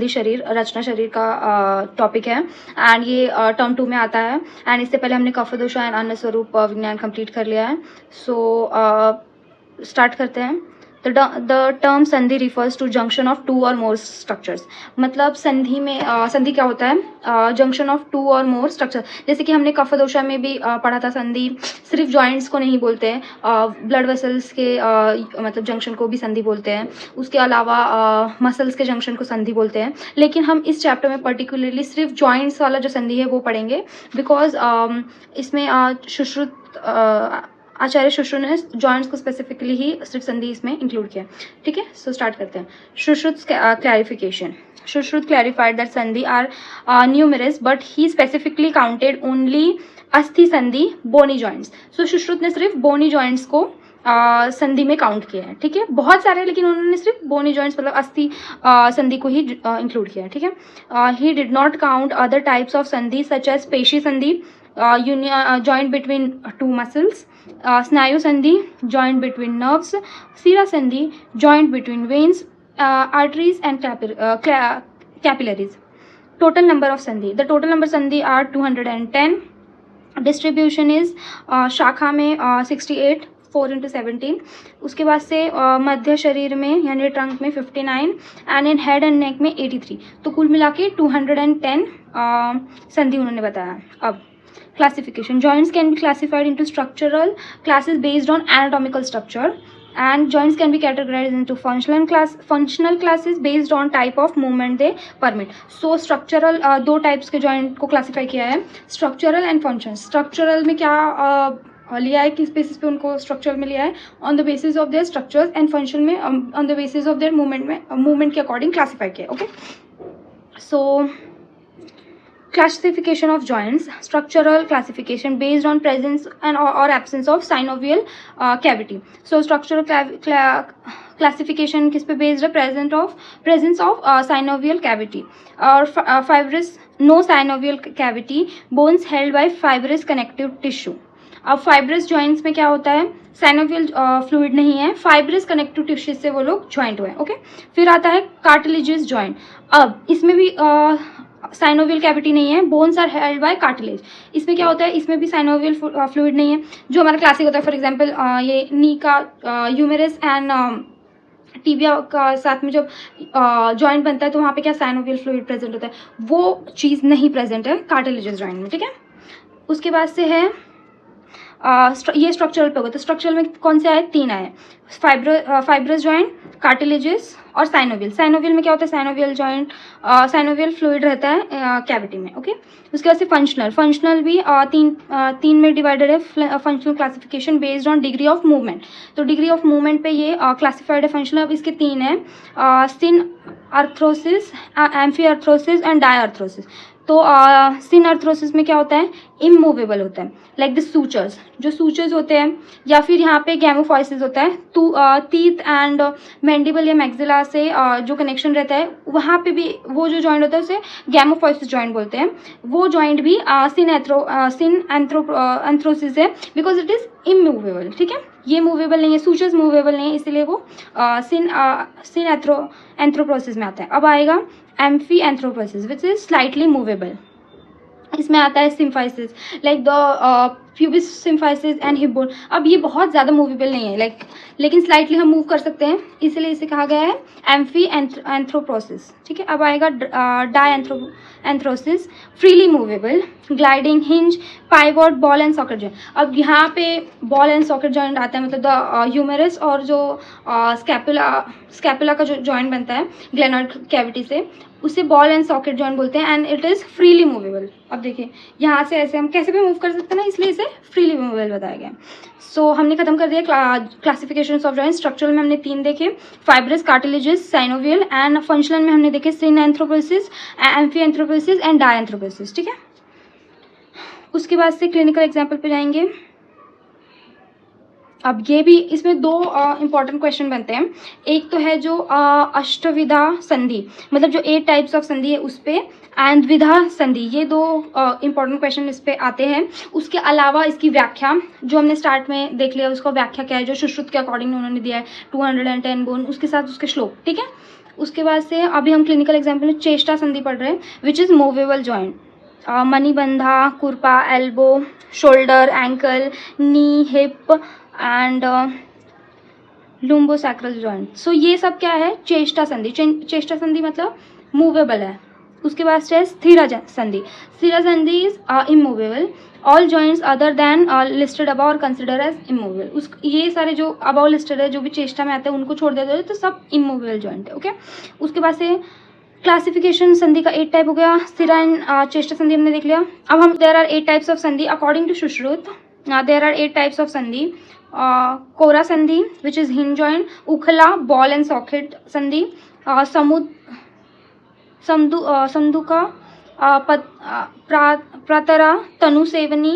शरीर रचना शरीर का टॉपिक है एंड ये टर्म 2 में आता है। एंड इससे पहले हमने कफदोषा एंड अन्य स्वरूप विज्ञान कंप्लीट कर लिया है। सो स्टार्ट करते हैं। The term sandhi refers to junction of two or more structures. मतलब संधि में संधि क्या होता है? Junction of two or more structure. जैसे कि हमने कफदोषा में भी पढ़ा था, संधि सिर्फ जॉइंट्स को नहीं बोलते हैं, ब्लड वेसल्स के मतलब जंक्शन को भी संधि बोलते हैं। उसके अलावा मसल्स के जंक्शन को संधि बोलते हैं। लेकिन हम इस चैप्टर में पर्टिकुलरली सिर्फ जॉइंट्स वाला जो संधि है वो पढ़ेंगे, बिकॉज इसमें आचार्य सुश्रुत ने जॉइंट्स को स्पेसिफिकली ही सिर्फ संधि इसमें इंक्लूड किया। ठीक है, सो स्टार्ट करते हैं। Sushruta clarification. Shushruth clarified that sandhi are numerous, but he specifically counted only अस्थि संधि bony joints. So सुश्रुत ने सिर्फ bony joints को संधि में काउंट किया है। ठीक है, बहुत सारे, लेकिन उन्होंने सिर्फ bony joints मतलब अस्थि संधि को ही इंक्लूड किया है। ठीक है, he did not count other types of संधि such as पेशी संधि, joint between two muscles, स्नायु संधि, joint between nerves, सीरा संधि, joint between veins, arteries and capillaries. Total number of sandhi. The total number sandhi are 210. Distribution is शाखा में 68, 4 into 17. उसके बाद से मध्य शरीर में यानी ट्रंक में 59 and in head and neck में 83. तो कुल मिला के 210 संधि उन्होंने बताया। अब classification. Joints can be classified into structural classes based on anatomical structure. And joints can be categorized into functional classes based on type of movement they permit. So structural दो types के joint को classify किया है, structural and functional. Structural में क्या लिया है, किस basis पे उनको structural में लिया है, on the basis of their structures, and functional में on the basis of their movement के according classify किया है। Okay, so classification of joints. Structural classification based on presence and or absence of synovial cavity. So structural classification किस पे based है? Presence of synovial cavity और fibrous, no synovial cavity, bones held by fibrous connective tissue. अब fibrous joints में क्या होता है? Synovial fluid नहीं है, फाइब्रस कनेक्टिव टिश्यू से वो लोग ज्वाइंट हुए। ओके, फिर आता है कार्टिलेजियस जॉइंट। अब इसमें भी साइनोवियल कैविटी नहीं है, bones are held by cartilage. इसमें क्या होता है? इसमें भी साइनोवियल फ्लूइड नहीं है। जो हमारा क्लासिक होता है, फॉर एग्जांपल ये नी का ह्यूमेरस एंड टीबिया का साथ में जब जॉइंट बनता है तो वहाँ पे क्या साइनोवियल फ्लूइड प्रेजेंट होता है? वो चीज़ नहीं प्रेजेंट है कार्टिलेजियस जॉइंट में। ठीक है, उसके बाद से है ये स्ट्रक्चरल पे होगा। तो स्ट्रक्चरल में कौन से आए? 3 आए, फाइब्रस जॉइंट, कार्टिलेजियस और साइनोवियल। साइनोवियल में क्या होता है? साइनोवियल जॉइंट, साइनोवियल फ्लूइड रहता है कैविटी में। ओके, उसके बाद से फंक्शनल भी तीन में डिवाइडेड है। Functional classification based on degree of movement. तो डिग्री ऑफ मूवमेंट पे ये क्लासिफाइड है फंक्शनल। अब इसके 3 है, सिन अर्थ्रोसिस, एम्फी अर्थ्रोसिस एंड डायआर्थ्रोसिस। तो सिन अर्थ्रोसिस में क्या होता है? इमूवेबल होता है, लाइक द सूचर्स। जो सूचर्स होते हैं, या फिर यहाँ पे गैमोफाइसिस होता है, तो टीथ एंड मैंडिबल या मैक्सिला से जो कनेक्शन रहता है, वहाँ पे भी वो जो जॉइंट होता है उसे गैमोफाइसिस जॉइंट बोलते हैं। वो जॉइंट भी सिन एंथ्रोसिस है, बिकॉज इट इज इमूवेबल। ठीक है, ये मूवेबल नहीं है, सूचर्स मूवेबल नहीं है, इसलिए वो सिन एंथ्रोप्रोसिस में आता है। अब आएगा amphiarthrosis which is slightly movable. इसमें आता है symphysis, like the pubis symphysis and hip bone. अब ये बहुत ज़्यादा मूवेबल नहीं है, लेकिन स्लाइटली हम मूव कर सकते हैं, इसलिए इसे कहा गया है एम्फी एंथ्रोप्रोसिस। ठीक है, अब आएगा diarthrosis, freely movable, gliding, hinge, pivot, ball and socket joint. अब यहाँ पे बॉल एंड सॉकेट जॉइंट आता है, मतलब द ह्यूमेरस और जो स्कैपुला का जो जॉइंट बनता है ग्लेनॉइड कैविटी से, उसे बॉल एंड सॉकेट जॉइंट बोलते हैं and it is freely movable. अब देखिए यहाँ से ऐसे हम कैसे भी मूव कर सकते हैं ना, इसलिए इसे फ्रीली मूवेबल बताया गया। सो हमने खत्म कर दिया क्लासिफिकेशन ऑफ जॉइंट। स्ट्रक्चरल में हमने 3 देखे, fibrous, cartilaginous, synovial, and functional में हमने देखे सिन एंथ्रोपोसिस, एम्फी एंथ्रोपोसिस एंड डायएंथ्रोपोसिस। ठीक है, उसके बाद से क्लिनिकल एग्जाम्पल पे जाएंगे। अब ये भी इसमें 2 इंपॉर्टेंट क्वेश्चन बनते हैं। एक तो है जो अष्टविधा संधि, मतलब जो 8 टाइप्स ऑफ संधि है उस पे, एंड विधा संधि, ये 2 इंपॉर्टेंट क्वेश्चन इस पे आते हैं। उसके अलावा इसकी व्याख्या जो हमने स्टार्ट में देख लिया, उसका व्याख्या क्या है, जो सुश्रुत के अकॉर्डिंग उन्होंने दिया है 210 बोन, उसके साथ उसके श्लोक। ठीक है, उसके बाद से अभी हम क्लिनिकल एग्जाम्पल में चेष्टा संधि पढ़ रहे हैं, विच इज़ मूवेबल जॉइंट. मणिबंधा, कुरपा, elbow, shoulder, ankle, knee, hip and lumbosacral joint. So ये सब क्या है, चेष्टा संधि. चेष्टा संधि मतलब मूवेबल है. उसके बाद से स्थिरा sandhi. Sthira sandhi is immovable. All joints other than listed above are consider as immovable. उस ये सारे जो अबाउ लिस्टेड है, जो भी चेष्टा में आते हैं, उनको छोड़ देते हैं तो सब इमूवेबल जॉइंट है. ओके. उसके बाद से क्लासिफिकेशन संधि का 8 टाइप हो गया. स्थिरा एंड चेष्टा संधि हमने देख लिया. अब हम देयर आर 8 टाइप्स ऑफ संधि according to Sushruta. There are 8 types of संधि. कोरा संधि विच इज हिंज जॉइंट, उखला बॉल एंड सॉकेट संधि, समदुका, प्रातरा, तनुसेवनी,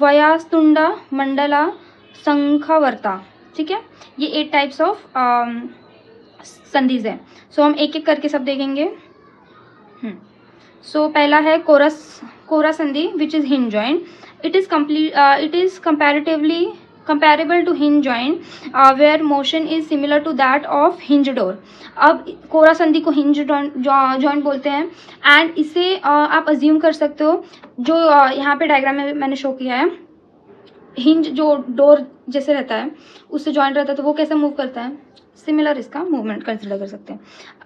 वयास्तुंडा, मंडला, संखावर्ता. ठीक है, ये 8 टाइप्स ऑफ संधिज है. सो हम एक एक करके सब देखेंगे. सो पहला है कोरा संधि which is hinge joint. It is comparatively comparable to hinge joint where motion is similar to that of hinge door. अब कोरा संधि को हिंज जॉइंट बोलते हैं. एंड इसे आप अज्यूम कर सकते हो, जो यहाँ पे डायग्राम में मैंने शो किया है, हिंज जो डोर जैसे रहता है उससे जॉइंट रहता है, तो वो कैसे मूव करता है, सिमिलर इसका मूवमेंट कंसिडर कर सकते हैं.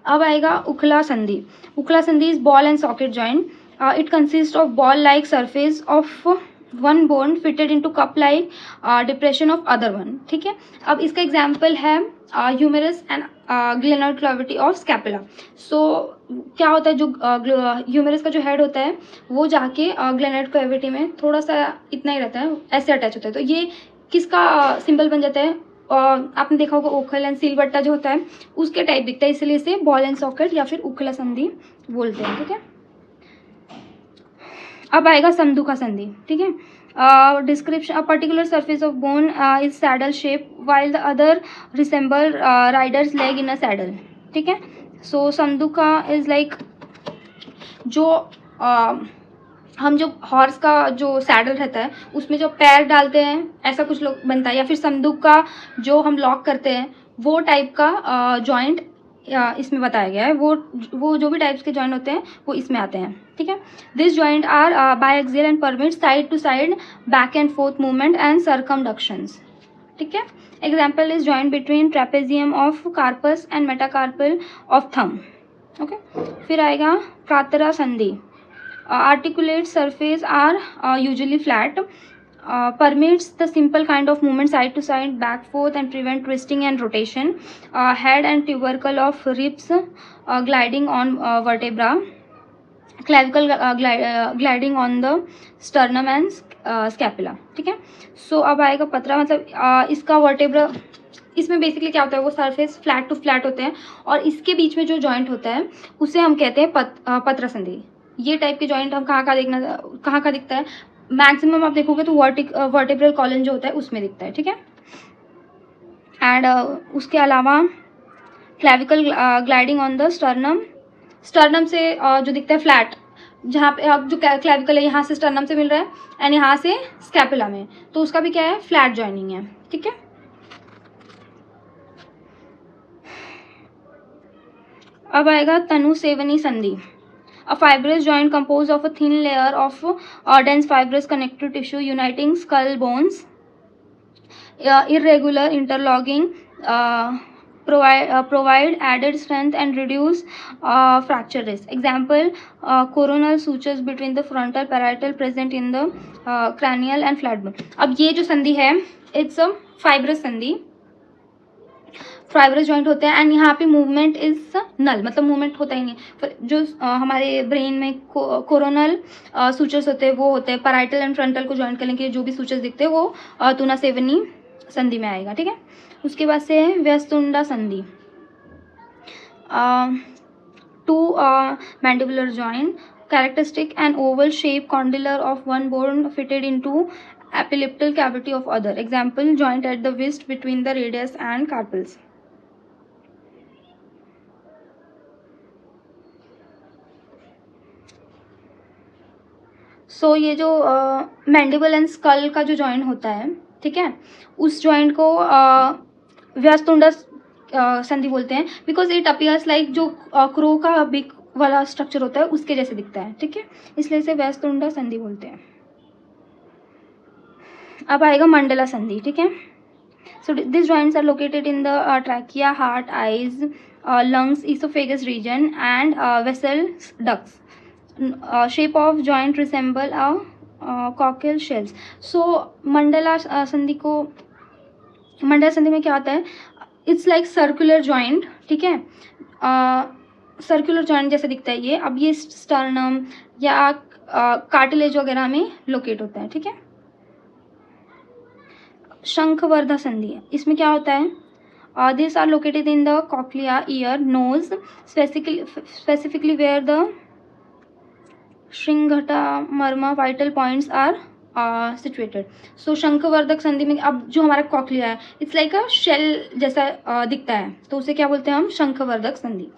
अब आएगा उखला संधि. उखला संधि is ball and socket joint. It consist of ball like surface of one bone fitted into cup like depression of other one. ठीक है. अब इसका एग्जाम्पल है humerus and glenoid cavity of scapula. So क्या होता है, जो ह्यूमेरस का जो हेड होता है वो जाके ग्लेनोइड कैविटी में थोड़ा सा इतना ही रहता है, ऐसे अटैच होता है. तो ये किसका सिंबल बन जाता है, आपने देखा होगा ओखल एंड सिलबट्टा जो होता है उसके टाइप दिखता है, इसलिए इसे बॉल एंड सॉकेट या फिर उखला संधि बोलते हैं. ठीक है. अब आएगा समदुखा संधि. ठीक है. Description, a particular surface of bone is saddle shape while the other resemble Riders leg in a saddle. ठीक है. सो समदुखा इज लाइक जो हम जो हॉर्स का जो सैडल रहता है उसमें जो पैर डालते हैं ऐसा कुछ लोग बनता है, या फिर संदूक का जो हम लॉक करते हैं वो टाइप का जॉइंट इसमें बताया गया है. वो जो भी टाइप्स के जॉइंट होते हैं वो इसमें आते हैं. ठीक है. This joint are biaxial and permit side to side back and forth movement and circumductions. ठीक है. Example is joint between trapezium of carpus and metacarpal of thumb. Okay. फिर आएगा प्रातरा संधि. Articulate surface are usually flat, permits the simple kind of movement side to side, back forth, and prevent twisting and rotation. Head and tubercle of ribs gliding on vertebra, clavicle gliding on the sternum and scapula. ठीक है. सो अब आएगा पतरा, मतलब इसका vertebra, इसमें basically क्या होता है, वो सरफेस फ्लैट टू फ्लैट होते हैं और इसके बीच में जो जॉइंट होता है उसे हम कहते हैं पतरा संधि. ये टाइप के जॉइंट हम कहाँ का दिखता है, मैक्सिमम आप देखोगे तो वर्टिब्रल कॉलन जो होता है उसमें दिखता है. ठीक है. एंड उसके अलावा clavicle gliding on the sternum से जो दिखता है फ्लैट, जहाँ पे अब जो क्लैविकल है यहाँ से स्टर्नम से मिल रहा है एंड यहाँ से स्कैपुला में, तो उसका भी क्या है, फ्लैट जॉइनिंग है. ठीक है. अब आएगा तनुसेवनी संधि. A fibrous joint composed of a thin layer of dense fibrous connective tissue uniting skull bones. Irregular interlocking provide added strength and reduce fracture risk. Example, coronal sutures between the frontal parietal present in the cranial and flat bone. अब ये जो संधि है it's a fibrous संधि, fibrous joint होते हैं and यहाँ पे मूवमेंट इज नल, मतलब मूवमेंट होता ही नहीं. जो हमारे ब्रेन में कोरोनल सूचर्स होते हैं वो होते हैं पैराइटल एंड फ्रंटल को जॉइंट करने के जो भी सूचर्स दिखते हैं वो तुनासेवनी संधि में आएगा. ठीक है. उसके बाद से है व्यस्तुंडा संधि. 2 mandibular joint, characteristic and oval shape condylar of one bone fitted into epileptal cavity of other. Example, joint at the wrist between the radius and carpals. सो ये जो मैंडिबल एंड स्कल का जो जॉइंट होता है, ठीक है, उस जॉइंट को व्यस्तुंडा संधि बोलते हैं बिकॉज इट अपीयर्स लाइक जो क्रो का बिग वाला स्ट्रक्चर होता है उसके जैसे दिखता है, ठीक है, इसलिए इसे वैस्तुंडा संधि बोलते हैं। अब आएगा मंडला संधि, ठीक है। So this joints are located in the trachea, heart, eyes, lungs, esophagus region and vessel ducts. Shape of joint resemble a cockle shells. So Mandla संधि में क्या होता है, इट्स लाइक सर्कुलर जॉइंट, ठीक है, सर्कुलर जॉइंट जैसे दिखता है ये। अब ये स्टर्नम या कार्टिलेज वगैरह में लोकेट होता है, ठीक है। शंखवर्धा संधि, इसमें क्या होता है, these are located in the cochlea, ear, nose, specifically where the Shringhata marma vital points are situated. So शंखवर्धक संधि में अब जो हमारा कॉक्लिया है इट्स लाइक अ शेल जैसा दिखता है, तो उसे क्या बोलते हैं हम, शंखवर्धक संधि।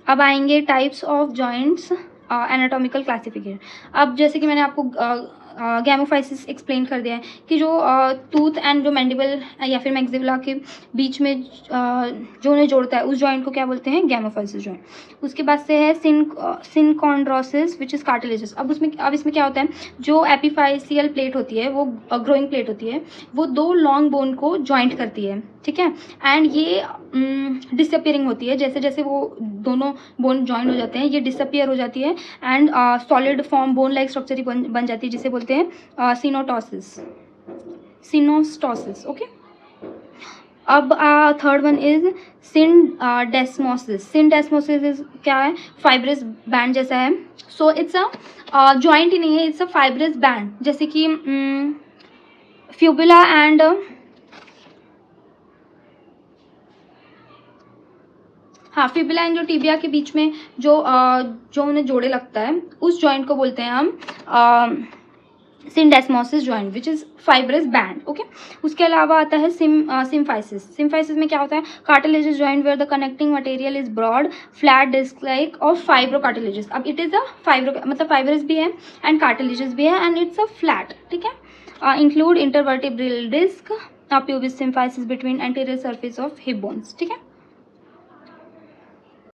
अब आएंगे types of joints, anatomical classification. अब जैसे कि मैंने आपको गैमोफाइसिस एक्सप्लेन कर दिया है कि जो टूथ एंड जो मैंडिबल या फिर मैक्सिबुला के बीच में जो उन्हें जोड़ता है उस जॉइंट को क्या बोलते हैं, गैमोफाइसिस जॉइंट। उसके बाद से है सिनकॉन्ड्रोसिस विच इज़ कार्टिलेजस। अब इसमें क्या होता है, जो एपिफाइसियल प्लेट होती है वो ग्रोइंग प्लेट होती है, वो दो लॉन्ग बोन को जॉइंट करती है, ठीक है, एंड ये डिसअपियरिंग होती है, जैसे जैसे वो दोनों बोन जॉइंट हो जाते हैं ये डिसअपियर हो जाती है and solid form bone like structure ही बन जाती है, जिसे बोलते हैं सिनोस्टोसिस, ओके। अब third one is syndesmosis. Syndesmosis is क्या है, फाइब्रस बैंड जैसा है। सो इट्स अ जॉइंट ही नहीं है, इट्स अ फाइब्रस बैंड, जैसे कि फ्यूबुला एंड फिबुला एंड जो टिबिया के बीच में जो उन्हें जोड़े लगता है उस जॉइंट को बोलते हैं हम syndesmosis joint which is fibrous band, okay. उसके अलावा आता है सिम्फाइसिस। सिम्फाइसिस में क्या होता है, cartilaginous joint where the connecting material is broad flat disc like of fibro cartilaginous. अब इट इज अ फाइब्रो मतलब फाइब्रस भी है एंड कार्टिलेजस भी है एंड इट्स अ फ्लैट, ठीक है। Include intervertebral disc, pubis symphysis between anterior surface of hip bones, ठीक है।